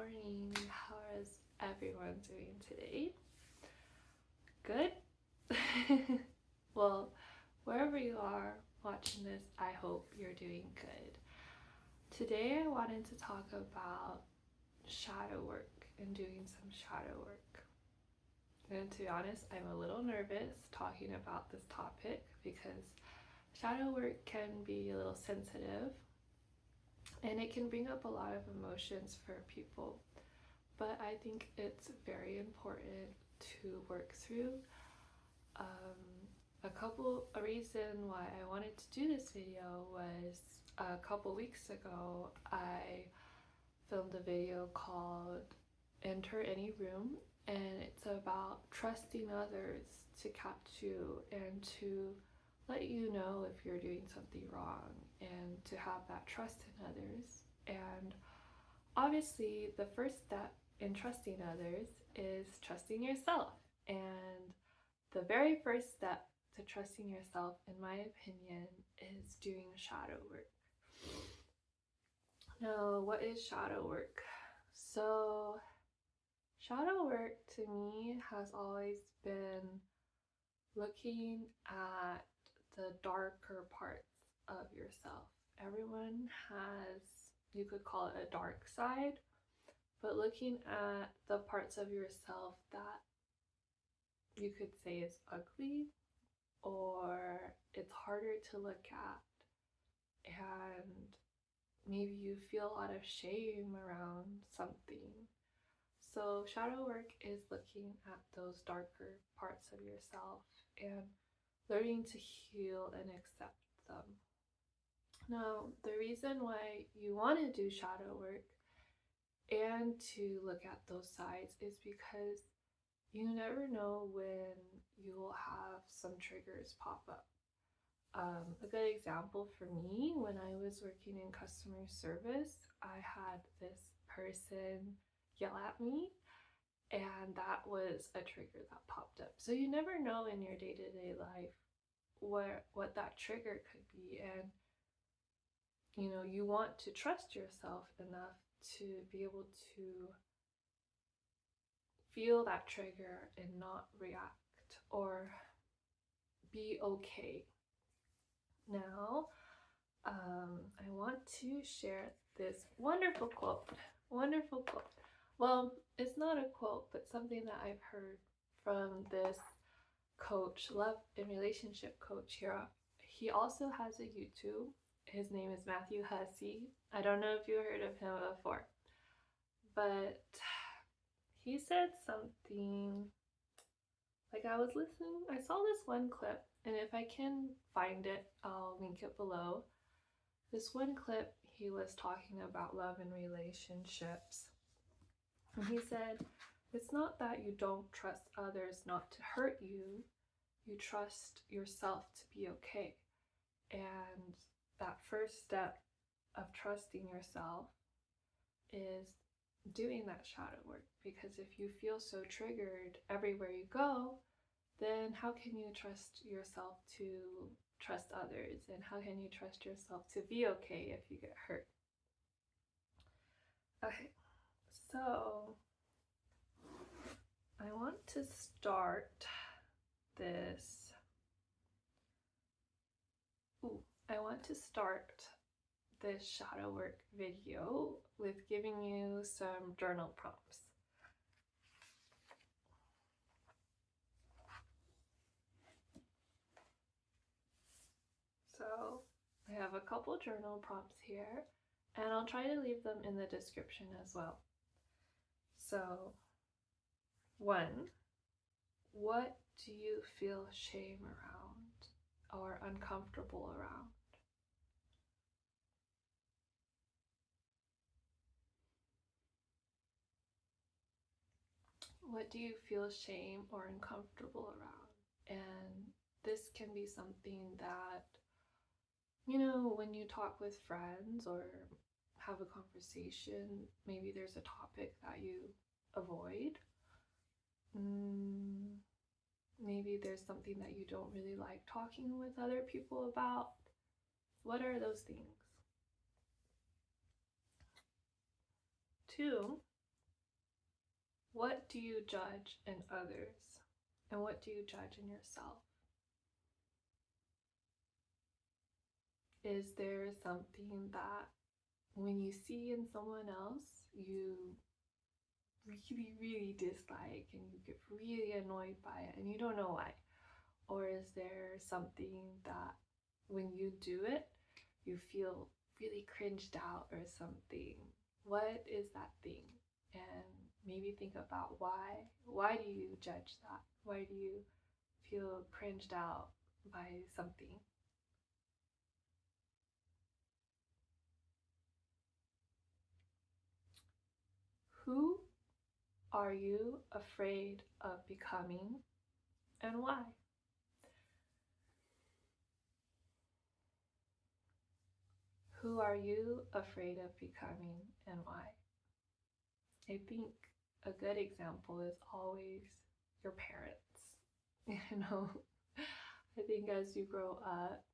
morning. How is everyone doing today? Good? Well, wherever you are watching this, I hope you're doing good. Today I wanted to talk about shadow work and doing some shadow work. And to be honest, I'm a little nervous talking about this topic because shadow work can be a little sensitive and it can bring up a lot of emotions for people. But I think it's very important to work through. A reason why I wanted to do this video was a couple weeks ago I filmed a video called Enter Any Room, and it's about trusting others to catch you and to let you know if you're doing something wrong and to have that trust in others. And obviously the first step in trusting others is trusting yourself, and the very first step to trusting yourself, in my opinion, is doing shadow work. Now, what is shadow work? So shadow work to me has always been looking at the darker parts of yourself. Everyone has, you could call it a dark side, but looking at the parts of yourself that you could say is ugly or it's harder to look at, and maybe you feel a lot of shame around something. So shadow work is looking at those darker parts of yourself and learning to heal and accept them. Now, the reason why you want to do shadow work and to look at those sides is because you never know when you will have some triggers pop up. A good example for me, when I was working in customer service, I had this person yell at me, and that was a trigger that popped up. So you never know in your day-to-day life what that trigger could be, and you want to trust yourself enough to be able to feel that trigger and not react or be okay. Now, I want to share this wonderful quote. Well, it's not a quote, but something that I've heard from this coach, love and relationship coach here. He also has a YouTube. His name is Hussey. I don't know if you heard of him before, but he said something like, I was listening, I saw this one clip, and if I can find it, I'll link it below. This one clip, he was talking about love and relationships. And he said, it's not that you don't trust others not to hurt you, you trust yourself to be okay. And that first step of trusting yourself is doing that shadow work, because if you feel so triggered everywhere you go, then how can you trust yourself to trust others, and how can you trust yourself to be okay if you get hurt? Okay, so I want to start this shadow work video with giving you some journal prompts. So I have a couple journal prompts here, and I'll try to leave them in the description as well. So 1, what do you feel shame around or uncomfortable around? What do you feel shame or uncomfortable around? And this can be something that, when you talk with friends or have a conversation, maybe there's a topic that you avoid. Maybe there's something that you don't really like talking with other people about. What are those things? 2, what do you judge in others? And what do you judge in yourself? Is there something that when you see in someone else, you really, really dislike and you get really annoyed by it and you don't know why? Or is there something that when you do it, you feel really cringed out or something? What is that thing? And maybe think about why. Why do you judge that? Why do you feel cringed out by something? Who are you afraid of becoming and why? Who are you afraid of becoming and why? I think a good example is always your parents. You know, I think as you grow up,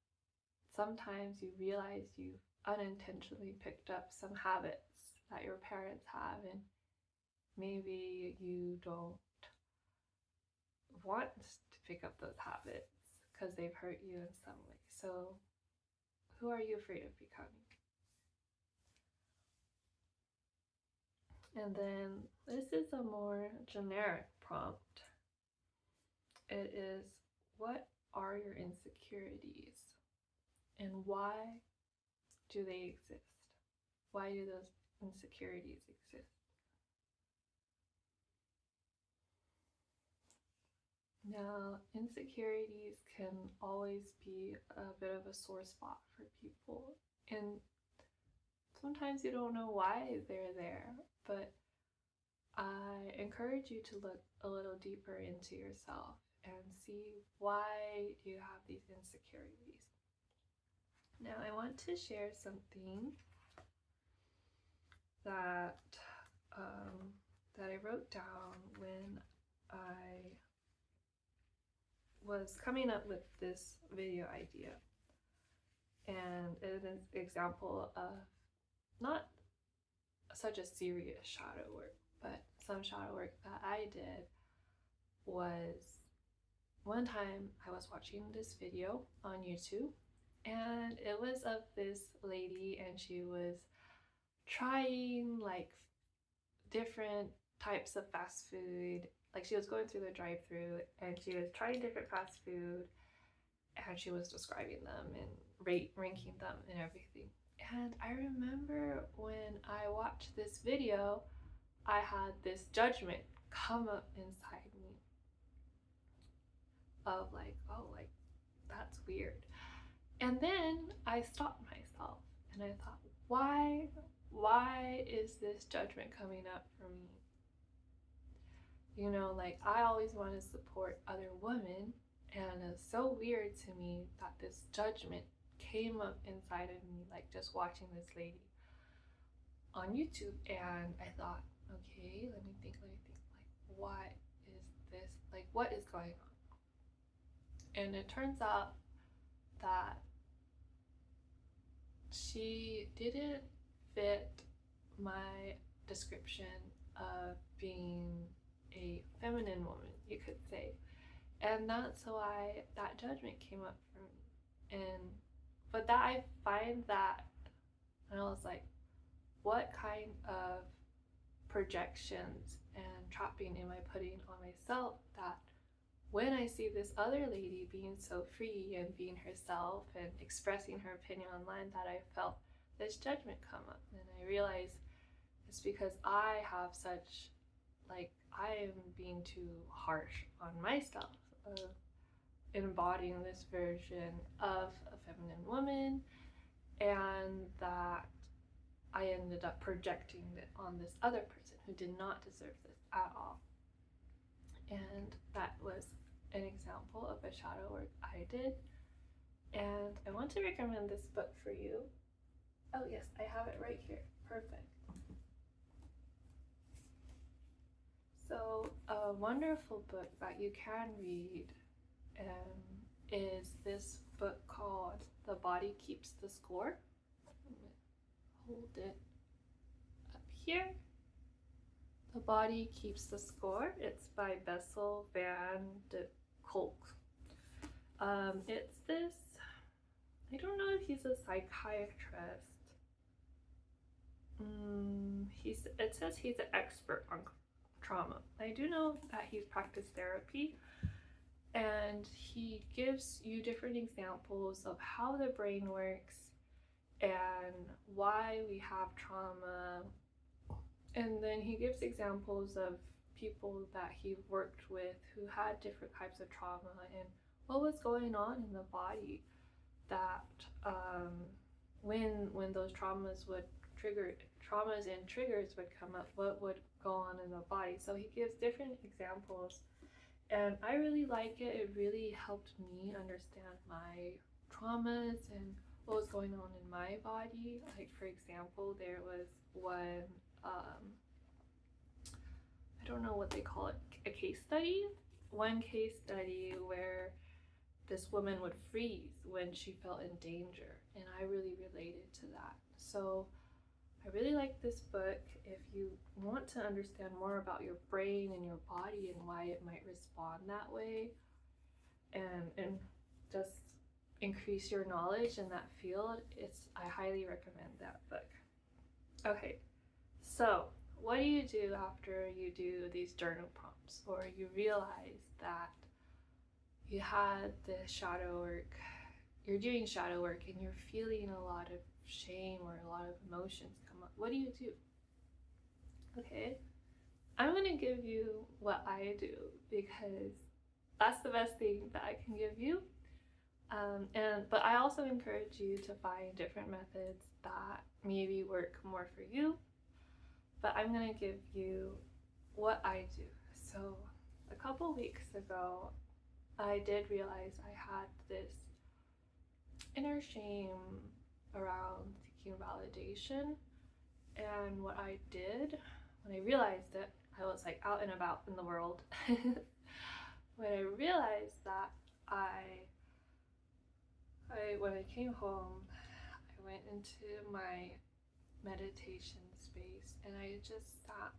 sometimes you realize you've unintentionally picked up some habits that your parents have, and maybe you don't want to pick up those habits because they've hurt you in some way. So, who are you afraid of becoming? And then this is a more generic prompt. It is, what are your insecurities and why do they exist? Why do those insecurities exist? Now, insecurities can always be a bit of a sore spot for people, and sometimes you don't know why they're there, but I encourage you to look a little deeper into yourself and see why you have these insecurities. Now, I want to share something that I wrote down when I was coming up with this video idea. And it is an example of not such a serious shadow work, but some shadow work that I did was one time I was watching this video on YouTube, and it was of this lady, and she was trying like different types of fast food. Like she was going through the drive-thru and she was trying different fast food and she was describing them and ranking them and everything. And I remember when I watched this video, I had this judgment come up inside me of like, oh, like that's weird. And then I stopped myself and I thought, why is this judgment coming up for me? You know, like I always want to support other women, and it's so weird to me that this judgment came up inside of me, like just watching this lady on YouTube. And I thought, okay, let me think, like what is this? Like what is going on? And it turns out that she didn't fit my description of being a feminine woman, you could say. And that's why that judgment came up for me. But that I find that, and I was like, what kind of projections and trapping am I putting on myself that when I see this other lady being so free and being herself and expressing her opinion online, that I felt this judgment come up. And I realized it's because I have such, like, I am being too harsh on myself of embodying this version of a feminine woman, and that I ended up projecting it on this other person who did not deserve this at all. And that was an example of a shadow work I did. And I want to recommend this book for you. Oh yes, I have it right here. Perfect. So a wonderful book that you can read is this book called The Body Keeps the Score. I'm gonna hold it up here. The The Body Keeps the Score. It's by Bessel van de Kolk. It's this, I don't know if he's a psychiatrist. It says he's an expert on trauma. I do know that he's practiced therapy, and he gives you different examples of how the brain works and why we have trauma. And then he gives examples of people that he worked with who had different types of trauma and what was going on in the body that when those traumas and triggers would come up, what would go on in the body. So he gives different examples, and I really like it. It really helped me understand my traumas and what was going on in my body. Like, for example, there was one, I don't know what they call it, a case study. One case study where this woman would freeze when she felt in danger, and I really related to that. So I really like this book. If you want to understand more about your brain and your body and why it might respond that way, and just increase your knowledge in that field, I highly recommend that book. Okay, so what do you do after you do these journal prompts, or you realize that you had the shadow work, you're doing shadow work, and you're feeling a lot of shame or a lot of emotions come up? What do you do? Okay, I'm gonna give you what I do because that's the best thing that I can give you. But I also encourage you to find different methods that maybe work more for you. But I'm gonna give you what I do. So a couple weeks ago, I did realize I had this inner shame around seeking validation. And what I did when I realized it, I was like out and about in the world. When I realized that when I came home, I went into my meditation space and I just sat.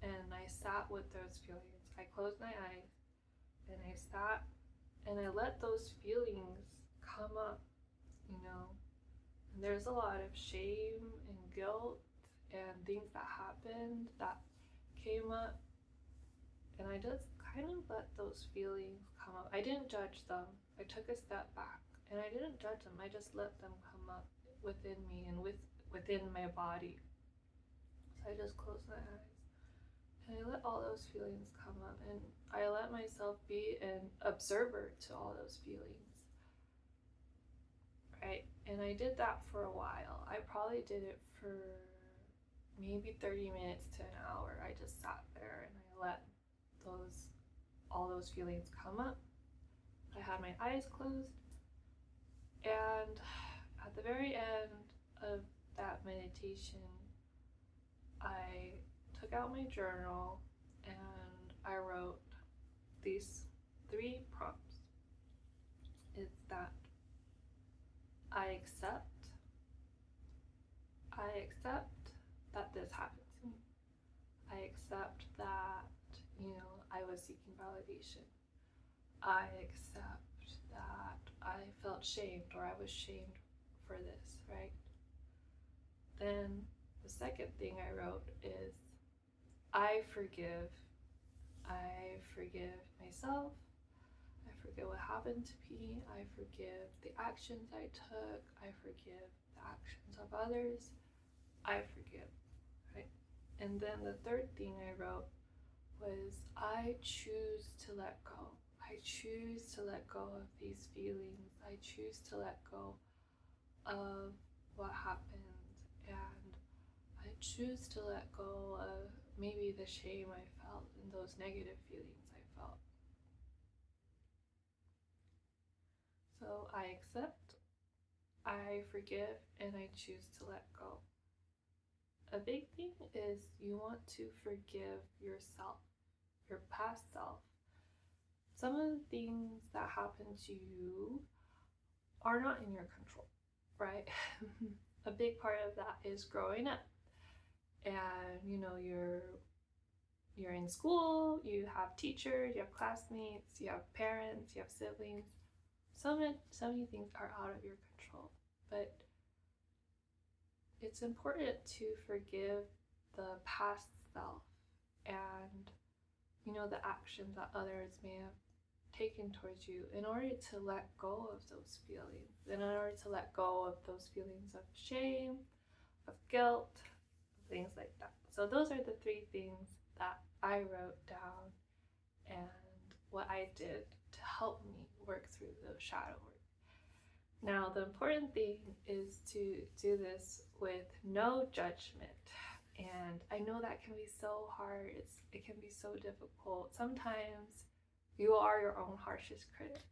And I sat with those feelings. I closed my eyes and I sat and I let those feelings come up, you know. And there's a lot of shame and guilt and things that happened that came up. And I just kind of let those feelings come up. I didn't judge them. I took a step back and I didn't judge them. I just let them come up within me and within my body. So I just closed my eyes and I let all those feelings come up, and I let myself be an observer to all those feelings. Right? And I did that for a while. I probably did it for maybe 30 minutes to an hour. I just sat there and I let all those feelings come up. I had my eyes closed, and at the very end of that meditation, I took out my journal and I wrote these 3 prompts. It's that I accept that this happened to me. I accept that, I was seeking validation. I accept that I felt shamed, or I was shamed for this, right? Then the second thing I wrote is I forgive myself. I forgive what happened to me. I forgive the actions I took. I forgive the actions of others. I forgive, right? And then the third thing I wrote was I choose to let go. I choose to let go of these feelings. I choose to let go of what happened, and I choose to let go of maybe the shame I felt and those negative feelings I felt. So I accept, I forgive, and I choose to let go. A big thing is you want to forgive yourself, your past self. Some of the things that happen to you are not in your control, right? A big part of that is growing up. and you know you're in school, you have teachers, you have classmates, you have parents, you have siblings. So many things are out of your control, but it's important to forgive the past self and you know the actions that others may have taken towards you in order to let go of those feelings, and in order to let go of those feelings of shame, of guilt, things like that. So those are the three things that I wrote down and what I did to help me work through the shadow work. Now, the important thing is to do this with no judgment. And I know that can be so hard. It can be so difficult. Sometimes you are your own harshest critic.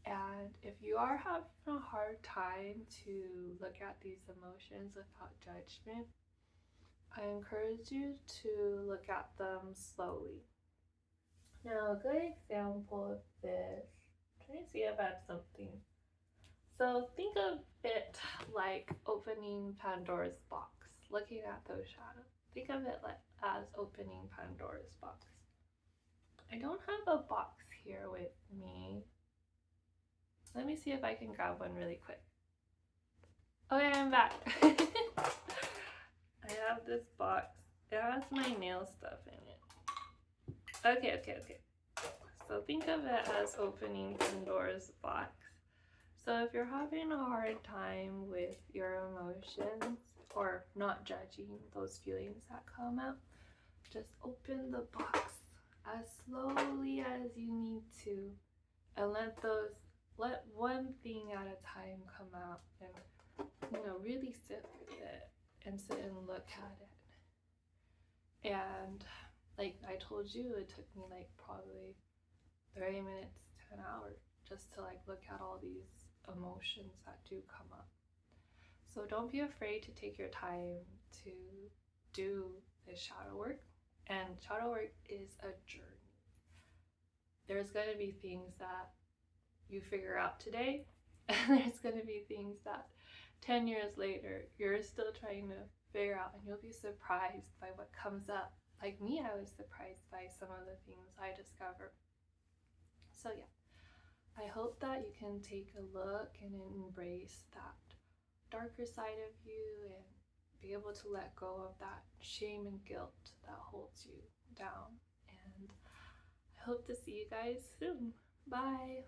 And if you are having a hard time to look at these emotions without judgment, I encourage you to look at them slowly. Now, a good example of this, let me see if I have something. So think of it like opening Pandora's box, looking at those shadows. Think of it as opening Pandora's box. I don't have a box here with me. Let me see if I can grab one really quick. Okay, I'm back. I have this box. It has my nail stuff in it. Okay. So think of it as opening Pandora's box. So if you're having a hard time with your emotions or not judging those feelings that come up, just open the box as slowly as you need to and let one thing at a time come out, and really sit with it and sit and look at it. And like I told you, it took me like probably 30 minutes to an hour just to look at all these emotions that do come up. So don't be afraid to take your time to do this shadow work. And shadow work is a journey. There's going to be things that you figure out today, and there's going to be things that 10 years later you're still trying to figure out, and you'll be surprised by what comes up. Like me, I was surprised by some of the things I discovered. So yeah, I hope that you can take a look and embrace that darker side of you and be able to let go of that shame and guilt that holds you down. And I hope to see you guys soon. Bye.